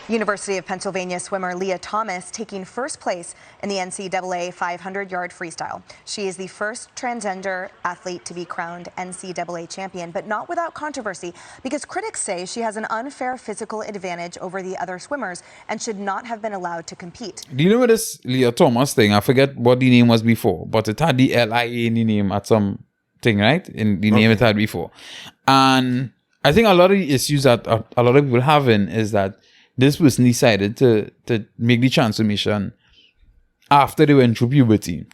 University of Pennsylvania swimmer Lia Thomas taking first place in the NCAA 500-yard freestyle. She is the first transgender athlete to be crowned NCAA champion, but not without controversy because critics say she has an unfair physical advantage over the other swimmers and should not have been allowed to compete. Do you know this Lia Thomas thing? I forget what the name was before, but it had the LIA in the name at some thing, right? In the name it had before. And I think a lot of the issues that a lot of people having is that this person decided to make the transformation after they went through puberty,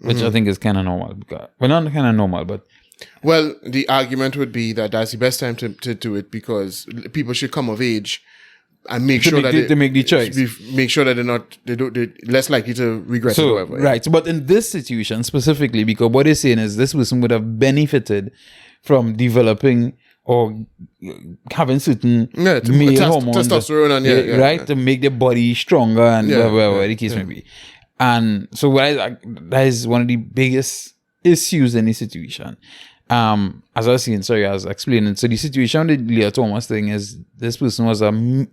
which I think is kind of normal. Well, not kind of normal, but... Well, the argument would be that that's the best time to do it because people should come of age and make sure that they make the choice. Make sure that they're less likely to regret it. Or whatever. Right. So, but in this situation specifically, because what they're saying is this person would have benefited from developing or having certain male hormones, testosterone, and right, to make their body stronger and whatever the case may be. And so that is one of the biggest issues in this situation. As I was saying, sorry, I was explaining. So the situation with the Lia Thomas thing is this person was a male.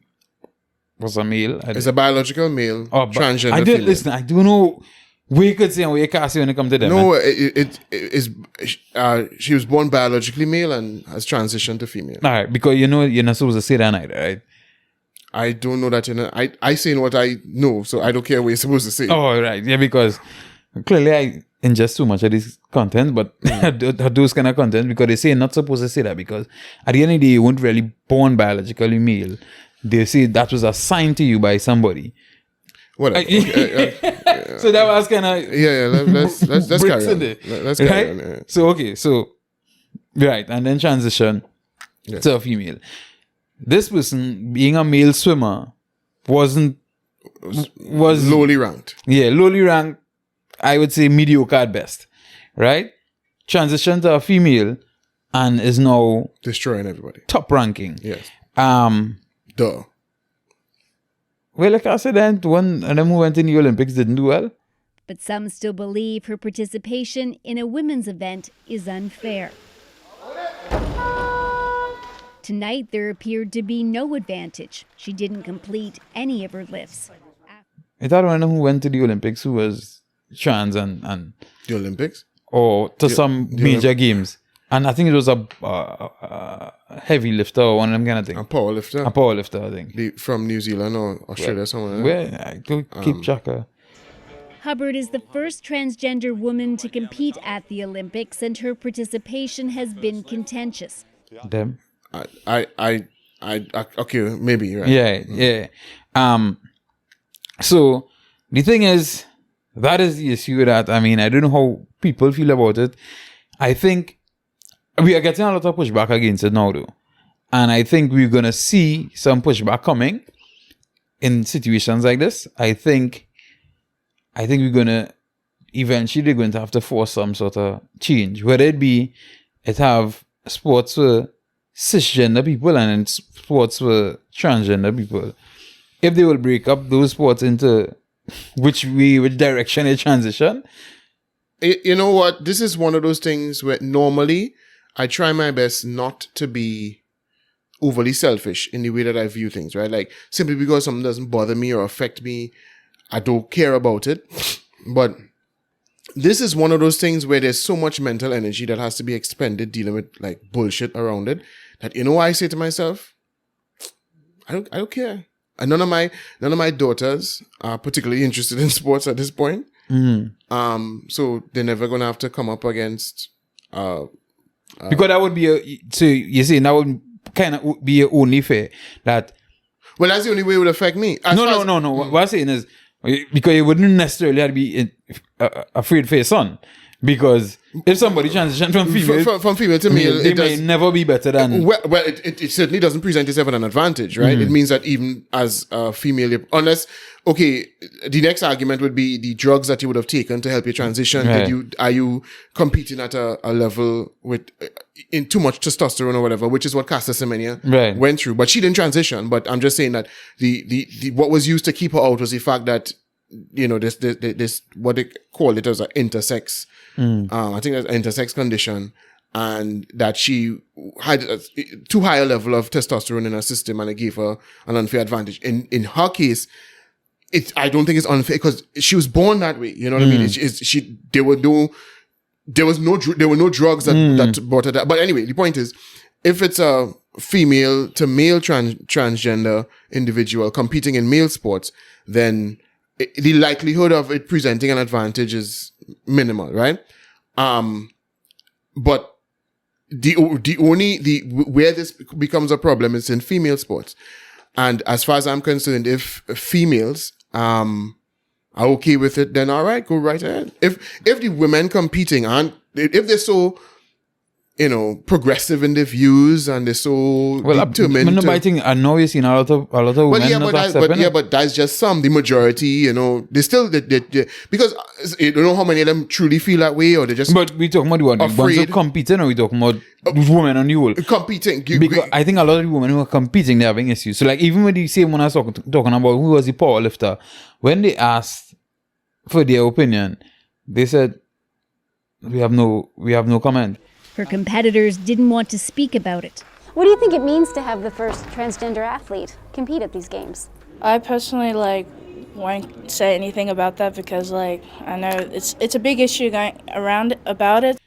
It's a biological male, transgender. I did listen. I don't know. We could say and we can't say when it comes to them. No, it is. She was born biologically male and has transitioned to female. All right, because you're not supposed to say that either, right? I don't know that. I say what I know, so I don't care what you're supposed to say. Oh, right, yeah, because clearly I ingest too much of this content, but those kind of content because they say you're not supposed to say that because at the end of the day you weren't really born biologically male. They say that was assigned to you by somebody. Whatever. So that was kind of let's carry on. Let's carry on. Yeah. So right, and then transition to a female. This person being a male swimmer was lowly ranked. Yeah, lowly ranked. I would say mediocre at best. Right? Transition to a female and is now destroying everybody. Top ranking. Yes. Duh. Well, like I said, one of them who went in the Olympics didn't do well. But some still believe her participation in a women's event is unfair. Tonight, there appeared to be no advantage. She didn't complete any of her lifts. I thought one of them who went to the Olympics who was trans and the Olympics? Or to some major games. And I think it was a heavy lifter or one of them kind of thing. A power lifter, I think. From New Zealand or Australia, somewhere. Where I don't keep track of. Hubbard is the first transgender woman to compete at the Olympics, and her participation has been contentious. Them? Okay, maybe, right? Yeah. So the thing is, that is the issue that, I mean, I don't know how people feel about it. I think we are getting a lot of pushback against it now, though. And I think we're going to see some pushback coming in situations like this. I think we're going to, eventually they're going to have to force some sort of change. Whether it have sports for cisgender people and then sports for transgender people. If they will break up those sports into which direction they transition. You know what? This is one of those things where normally I try my best not to be overly selfish in the way that I view things, right? Like, simply because something doesn't bother me or affect me, I don't care about it. But this is one of those things where there's so much mental energy that has to be expended dealing with, like, bullshit around it, that, you know what I say to myself? I don't care. And none of my daughters are particularly interested in sports at this point. Mm-hmm. So they're never going to have to come up against... because that would be so you see, that would kind of be only fair that. Well, that's the only way it would affect me. No. What I'm saying is because you wouldn't necessarily have to be afraid for your son, because if somebody transitions from female to male, they may never be better than. Well, it certainly doesn't present itself as an advantage, right? Mm-hmm. It means that even as a female, unless. Okay, the next argument would be the drugs that you would have taken to help you transition. Right. Are you competing at a level with in too much testosterone or whatever, which is what Caster Semenya went through. But she didn't transition. But I'm just saying that the what was used to keep her out was the fact that, you know, this what they call it as an intersex. I think that's an intersex condition. and that she had a too high a level of testosterone in her system, and it gave her an unfair advantage. In her case, I don't think it's unfair because she was born that way. You know what I mean? There were no drugs that brought her that. But anyway, the point is, if it's a female to male transgender individual competing in male sports, then the likelihood of it presenting an advantage is minimal, right? But where this becomes a problem is in female sports. And as far as I'm concerned, if females are okay with it, then all right, go right ahead. If the women competing aren't, if they're so, progressive in their views and they're so determined. I think I know you've seen a lot of women but that's just some. The majority, they still because you don't know how many of them truly feel that way, or they just. But we talking about the ones who competing, or we talking about women on the whole competing. Because I think a lot of the women who are competing, they're having issues. So like even with the same one I was talking about, who was the powerlifter, when they asked for their opinion, they said, "We have no comment." Her competitors didn't want to speak about it. What do you think it means to have the first transgender athlete compete at these games? I personally won't say anything about that because I know it's a big issue going around about it.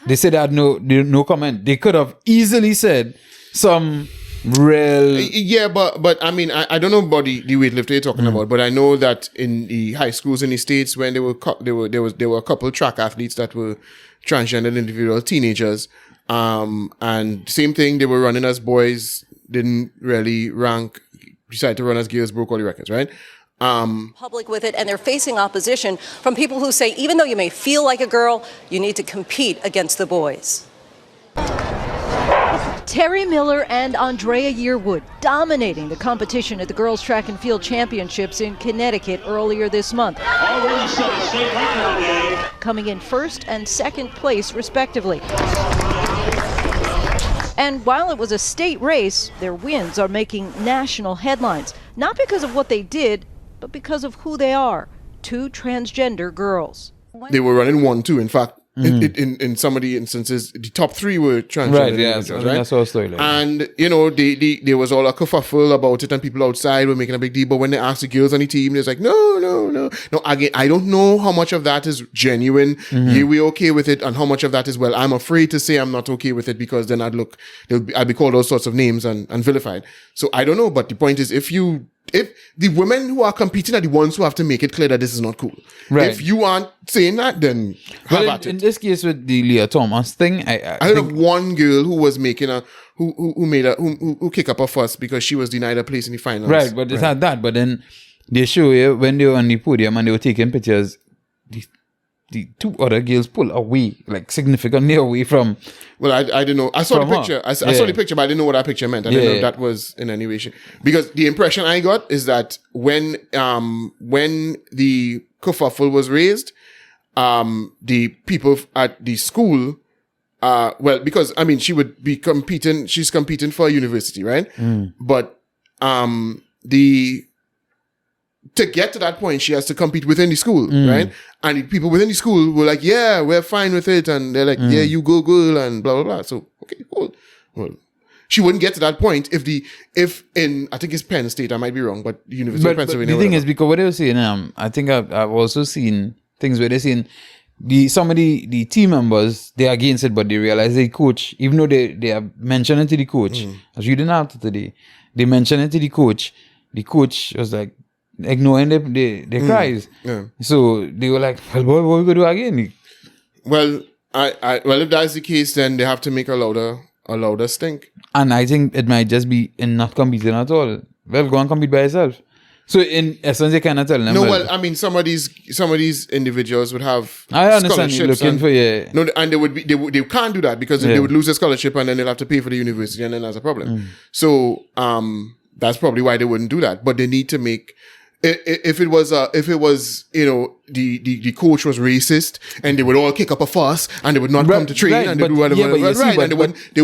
They said they had no comment. They could have easily said some real. Yeah, but I mean, I don't know about the weightlifter you're talking about, but I know that in the high schools in the States, when there were a couple track athletes that were transgender individual teenagers, and same thing, they were running as boys, didn't really rank, decided to run as girls, broke all the records, right? Public with it, and they're facing opposition from people who say even though you may feel like a girl, you need to compete against the boys. Terry Miller and Andrea Yearwood dominating the competition at the Girls Track and Field Championships in Connecticut earlier this month, coming in first and second place respectively. And while it was a state race, their wins are making national headlines, not because of what they did, but because of who they are, two transgender girls. They were running 1-2. In fact, in some of the instances, the top three were transgender individuals, right? That's what I was saying. And there was all a kerfuffle about it, and people outside were making a big deal. But when they asked the girls on the team, they was like, no. Again, I don't know how much of that is genuine. Yeah, we're okay with it, and how much of that is, well, I'm afraid to say I'm not okay with it because then I'd be called all sorts of names and vilified. So I don't know. But the point is, if the women who are competing are the ones who have to make it clear that this is not cool. Right. If you aren't saying that, then have at it. In this case with the Lia Thomas thing, I heard of one girl who was making who kick up a fuss because she was denied a place in the finals. Right, but it had that. But then they show you when they were on the podium and they were taking pictures, the two other girls pull away, like significantly away from. Well, I didn't know. I saw the picture. I saw the picture, but I didn't know what that picture meant. I didn't know if that was in any way. Because the impression I got is that when the kerfuffle was raised, the people at the school, because I mean she would be competing. She's competing for a university, right? But to get to that point, she has to compete within the school, right? And the people within the school were like, yeah, we're fine with it. And they're like, yeah, you go girl and blah, blah, blah. So, okay, cool. Well, she wouldn't get to that point if in, I think it's Penn State, I might be wrong, but the University of Pennsylvania. But the thing is, because what they were saying, I think I've also seen things where they're saying some of the team members, they're against it, but they realize the coach, even though they are mentioning it to the coach, I was reading after today, they mentioned it to the coach was like, ignoring their cries. Yeah. So they were like, well, what are we going to do again? Well, if that's the case, then they have to make a louder stink. And I think it might just be in not competing at all. Well, go and compete by yourself. So in essence, they cannot tell them. No, well, I mean, some of these individuals would have. I understand you're looking for No, and they can't do that because they would lose their scholarship and then they'll have to pay for the university and then that's a problem. So that's probably why they wouldn't do that. But they need to make. If it was the coach was racist and they would all kick up a fuss and they would not come to train and they do whatever and they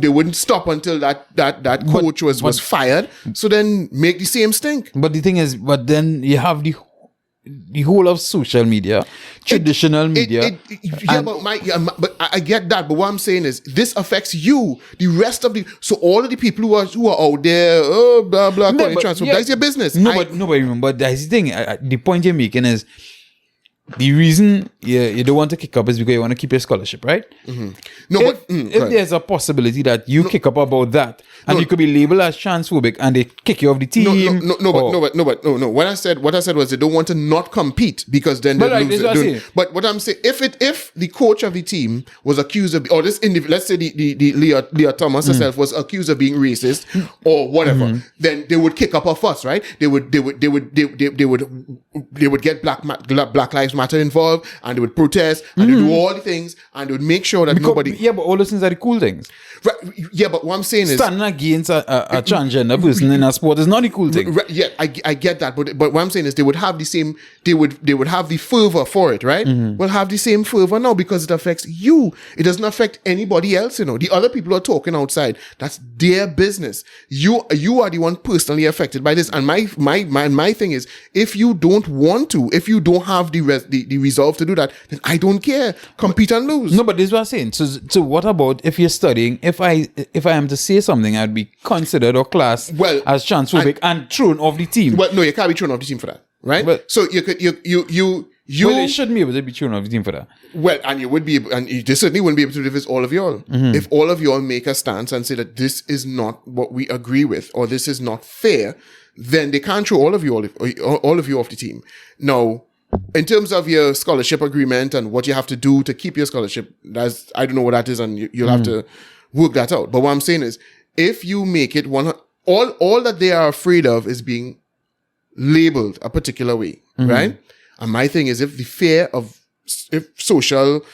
wouldn't stop until that coach was fired. So then make the same stink. But the thing is, but then you have the the whole of social media, traditional media. But I get that. But what I'm saying is, this affects you, the rest of the. So all of the people who are out there, blah blah, transfer. That's your business. But remember, that's the thing. The point you're making is, the reason you don't want to kick up is because you want to keep your scholarship, right? If there's a possibility that you kick up about that, and you could be labeled as transphobic, and they kick you off the team. No. What I said was they don't want to not compete because then they lose. But what I'm saying, if the coach of the team was accused of, or this let's say the Lia Thomas herself was accused of being racist or whatever, then they would kick up a fuss, right? They would get Black Lives Matter involved, and they would protest, and they do all the things, and they would make sure that nobody. Yeah, but all those things are the cool things. Right, yeah, but what I'm saying is standing against a transgender person in a sport is not a cool thing. Right, yeah, I get that, but what I'm saying is they would have the same. They would have the fervor for it, right? We'll have the same fervor now because it affects you. It doesn't affect anybody else. The other people who are talking outside, that's their business. You are the one personally affected by this. And my thing is, if you don't want to, if you don't have the resolve to do that, then I don't care. Compete and lose. No, but this is what I'm saying. So what about if you're studying? If I am to say something, I'd be considered or classed as transphobic and thrown off the team. Well, no, you can't be thrown off the team for that, right? Well, so you well, they shouldn't be able to be thrown off the team for that. Well, and you would be, and you certainly wouldn't be able to do this all of y'all. If all of y'all make a stance and say that this is not what we agree with, or this is not fair, then they can't throw all of you off the team. Now, in terms of your scholarship agreement and what you have to do to keep your scholarship, I don't know what that is, and you'll have to work that out. But what I'm saying is, if you make it all that they are afraid of is being labeled a particular way, right? And my thing is, if the fear of social,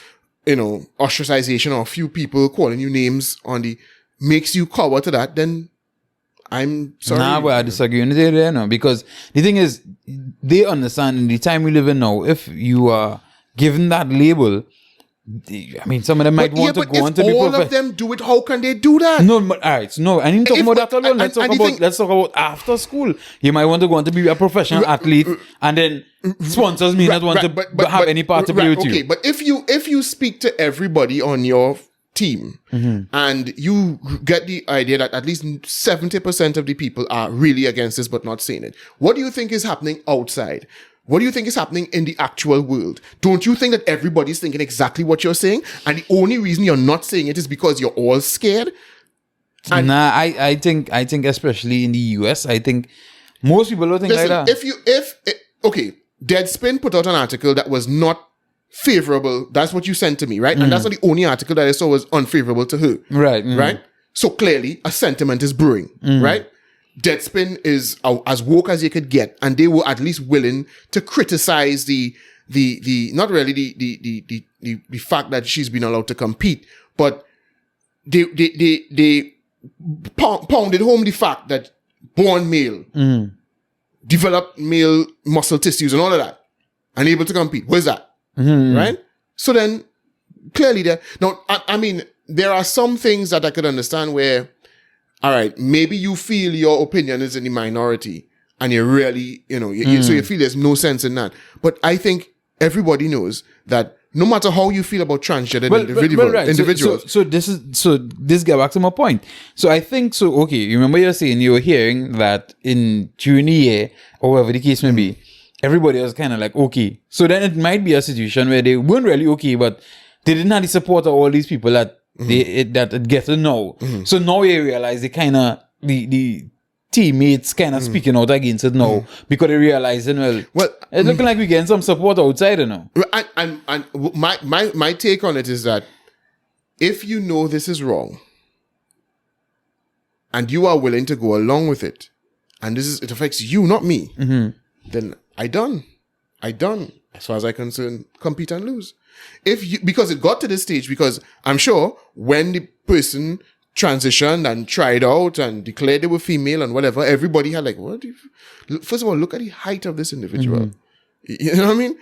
ostracization or a few people calling you names makes you cower to that, then I'm sorry. Nah, but I disagree with you there now, because the thing is, they understand in the time we live in now, if you are given that label, I mean, some of them might want to go on to be all of them do it, how can they do that? No, but all right, no, I didn't talk about that alone. Let's talk about after school. You might want to go on to be a professional athlete, and then sponsors may not want to have any part to play with you. Okay, but if you speak to everybody on your team and you get the idea that at least 70% of the people are really against this but not saying it, what do you think is happening outside? What do you think is happening in the actual world? Don't you think that everybody's thinking exactly what you're saying? And the only reason you're not saying it is because you're all scared? I think especially in the US, I think most people don't think like that. Deadspin put out an article that was not favorable. That's what you sent to me, right? And that's not the only article that I saw was unfavorable to her. Right. Right? So clearly a sentiment is brewing, right? Deadspin is as woke as you could get, and they were at least willing to criticize the not really the fact that she's been allowed to compete, but they pounded home the fact that born male, developed male muscle tissues and all of that, and able to compete. Where's that? Right? So then clearly I mean, there are some things that I could understand where, all right, maybe you feel your opinion is in the minority and you really, so you feel there's no sense in that. But I think everybody knows that no matter how you feel about transgender individuals. So this get back to my point. So I think, okay, remember you're saying you were hearing that during the year, or whatever the case may be, everybody was kind of like, okay. So then it might be a situation where they weren't really okay, but they didn't have the support of all these people that that get to know. So now you realize the teammates kind of speaking out against it now because they realizing, well, it's looking like we're getting some support outside, And my take on it is that if you know this is wrong and you are willing to go along with it, and it affects you, not me, then I done. As far as I'm concerned, compete and lose. Because it got to this stage, because I'm sure when the person transitioned and tried out and declared they were female and whatever, everybody had first of all, look at the height of this individual. You know what I mean?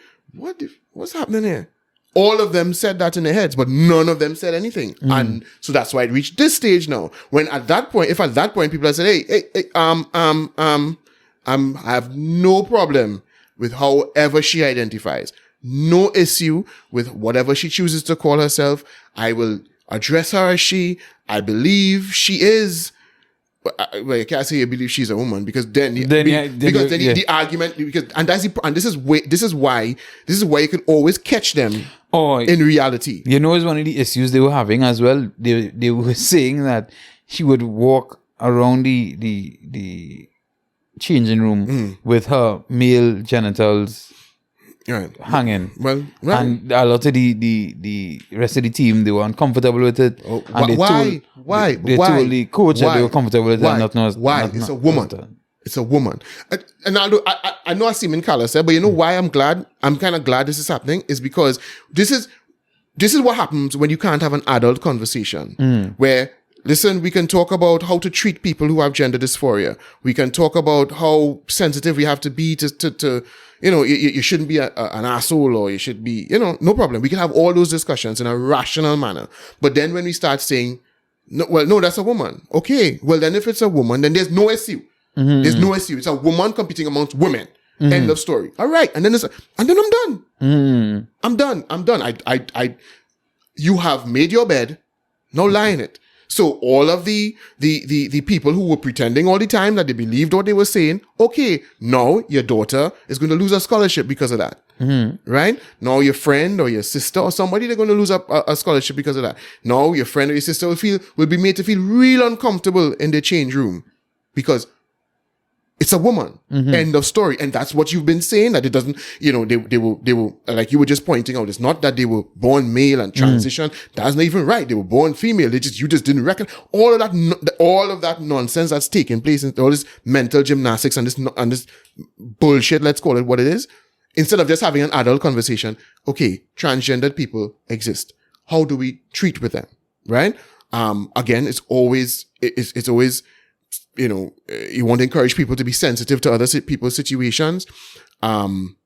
What's happening here? All of them said that in their heads, but none of them said anything. And so that's why it reached this stage now. When at that point people had said, hey, I have no problem with however she identifies. No issue with whatever she chooses to call herself. I will address her as she. I believe she is. Well, you can't say you believe she's a woman because the argument this is why you can always catch them in reality. You know, it's one of the issues they were having as well. They were saying that she would walk around the changing room with her male genitals hanging. Well, right. And a lot of the rest of the team, they were uncomfortable with it. Oh, and why? They told the coach that they were comfortable with it. Why? It's a woman. It's a woman. And I know I seem in color, but you know why I'm glad? I'm kind of glad this is happening is because this is what happens when you can't have an adult conversation where, listen, we can talk about how to treat people who have gender dysphoria. We can talk about how sensitive we have to be to you know, you shouldn't be an asshole, or you should be, you know, no problem. We can have all those discussions in a rational manner. But then when we start saying, no, that's a woman. Okay, well then if it's a woman, then there's no issue. There's no issue. It's a woman competing amongst women. End of story. All right, and then I'm done. I'm done. You have made your bed. Now lie in it. So all of the people who were pretending all the time that they believed what they were saying, okay, now your daughter is going to lose a scholarship because of that. Right? Now your friend or your sister or somebody, they're going to lose a scholarship because of that. Now your friend or your sister will be made to feel real uncomfortable in the change room because it's a woman. End of story. And that's what you've been saying, that it doesn't, you know, they were, like you were just pointing out, it's not that they were born male and transition. That's not even right. They were born female. You just didn't reckon all of that nonsense that's taking place, and all this mental gymnastics and this bullshit, let's call it what it is. Instead of just having an adult conversation, okay, transgendered people exist. How do we treat with them? Right? Again, it's always, you know, you want to encourage people to be sensitive to other people's situations. And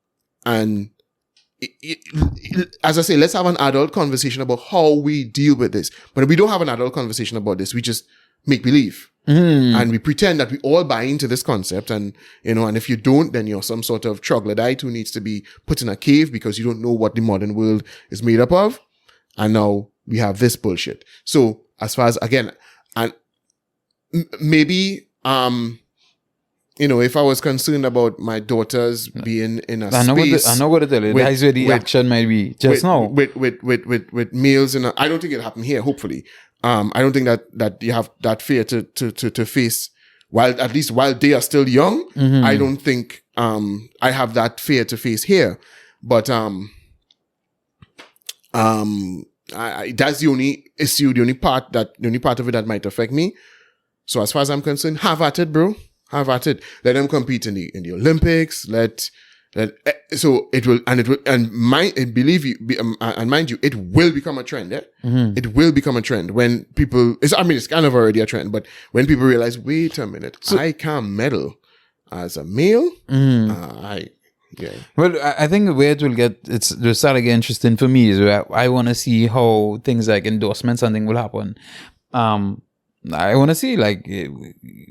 as I say, let's have an adult conversation about how we deal with this. But if we don't have an adult conversation about this, we just make believe. And we pretend that we all buy into this concept. And, you know, and if you don't, then you're some sort of troglodyte who needs to be put in a cave because you don't know what the modern world is made up of. And now we have this bullshit. So as far as, again, and maybe, you know, if I was concerned about my daughters being in a space, I know what to tell you. That's where the action might be just now. With males, I don't think it'll happen here. Hopefully, I don't think that you have that fear to face. While they are still young, I don't think I have that fear to face here. But that's the only issue, the only part of it that might affect me. So as far as I'm concerned, have at it, bro. Have at it. Let them compete in the Olympics. Mind you, it will become a trend. It will become a trend when people. It's kind of already a trend, but when people realize, wait a minute, I can't medal as a male. Yeah. Well, I think where it will start to get interesting for me is where I want to see how things like endorsements and things will happen. I want to see, like,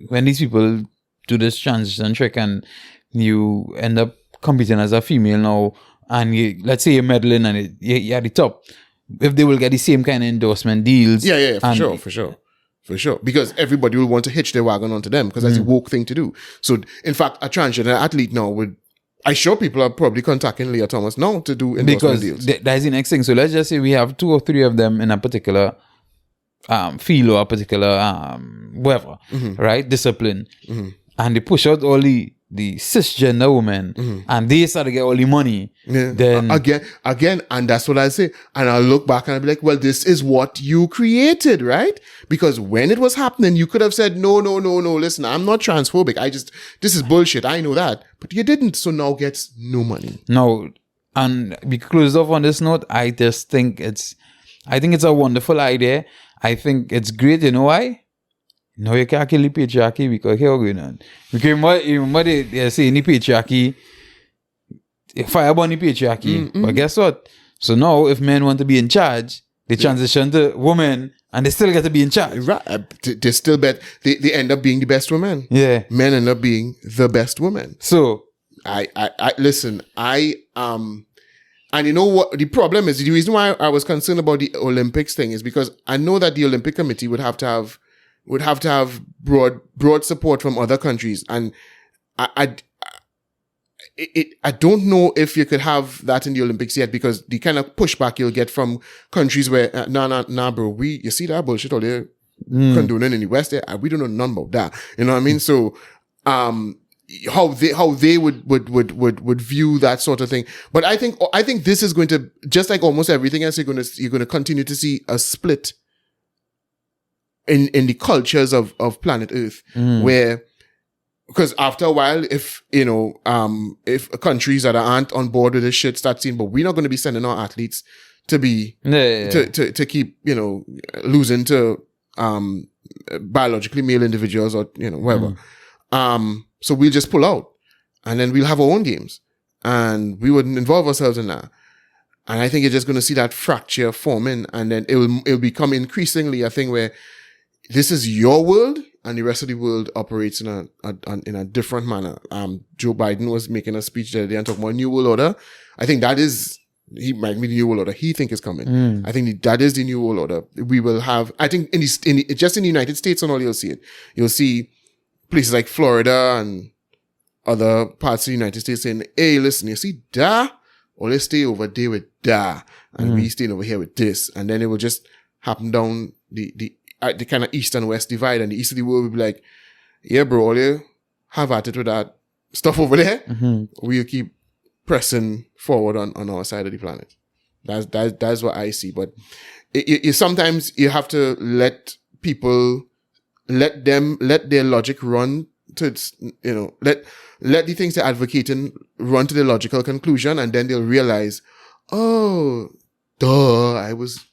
when these people do this transition trick and you end up competing as a female now, and let's say you're medaling and you're at the top, if they will get the same kind of endorsement deals. Yeah, for sure. Because everybody will want to hitch their wagon onto them because that's a woke thing to do. So, in fact, a transgender athlete now I'm sure people are probably contacting Lia Thomas now to do endorsement deals. That's the next thing. So let's just say we have 2 or 3 of them in a particular field or a particular whatever, right? Discipline. And they push out all the cisgender women and they start to get all the money. Yeah. Then again, and that's what I say. And I'll look back and I'll be like, well, this is what you created, right? Because when it was happening, you could have said, no, listen, I'm not transphobic. This is bullshit. I know that. But you didn't, so now gets no money. No. And we close off on this note. I think it's a wonderful idea. I think it's great. You know why? No, you can't kill the patriarchy because here we're going on. Because remember they say in the patriarchy, fireburn the patriarchy. But guess what? So now if men want to be in charge, they transition to women and they still get to be in charge. Right. They still they end up being the best women. Yeah. Men end up being the best women. So I listen. And you know what the problem is? The reason why I was concerned about the Olympics thing is because I know that the Olympic Committee would have to have broad support from other countries, and I don't know if you could have that in the Olympics yet, because the kind of pushback you'll get from countries where nah, bro, you see that bullshit all there condoning in the West there, we don't know none about that. You know what I mean? So how they would view that sort of thing. But I think this is going to, just like almost everything else, you're going to continue to see a split in the cultures of planet Earth, where, because after a while, if countries that aren't on board with this shit start saying, but we're not going to be sending our athletes to be to keep losing to biologically male individuals or whatever. So we'll just pull out, and then we'll have our own games, and we wouldn't involve ourselves in that. And I think you're just going to see that fracture forming, and then it'll become increasingly a thing where this is your world, and the rest of the world operates in a different manner. Joe Biden was making a speech the other day and talking about New World Order. I think that is, he might be the New World Order he think is coming. I think that is the New World Order. We will have, I think just in the United States and all, you'll see it. You'll see places like Florida and other parts of the United States saying, hey, listen, you see that? Or let's stay over there with that. And we staying over here with this. And then it will just happen down the kind of east and west divide, and the east of the world will be like, yeah, bro, all you have at it with that stuff over there. We'll keep pressing forward on our side of the planet. That's what I see. But sometimes you have to let people, let their logic run to its, let the things they're advocating run to the logical conclusion, and then they'll realize, oh, duh, I was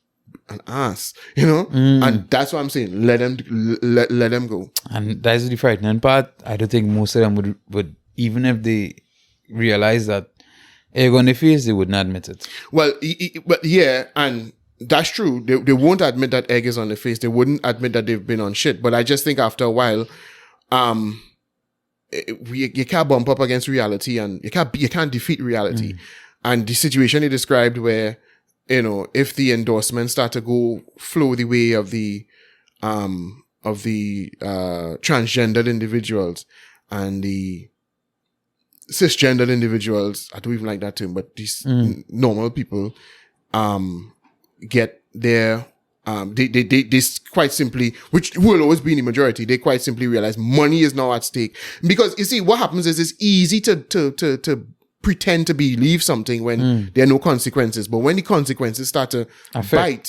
an ass, and that's what I'm saying. Let them go. And that's the frightening part. I don't think most of them would even if they realize that egg on their face, they wouldn't admit it. Well, but yeah, and that's true. They won't admit that egg is on their face. They wouldn't admit that they've been on shit. But I just think after a while, you can't bump up against reality, and you can't defeat reality. And the situation you described where, if the endorsements start to flow the way of the transgendered individuals and the cisgendered individuals, I don't even like that term, but these normal people, get their, they quite simply, which will always be in the majority, they quite simply realize money is now at stake. Because you see, what happens is it's easy to pretend to believe something when there are no consequences. But when the consequences start to bite,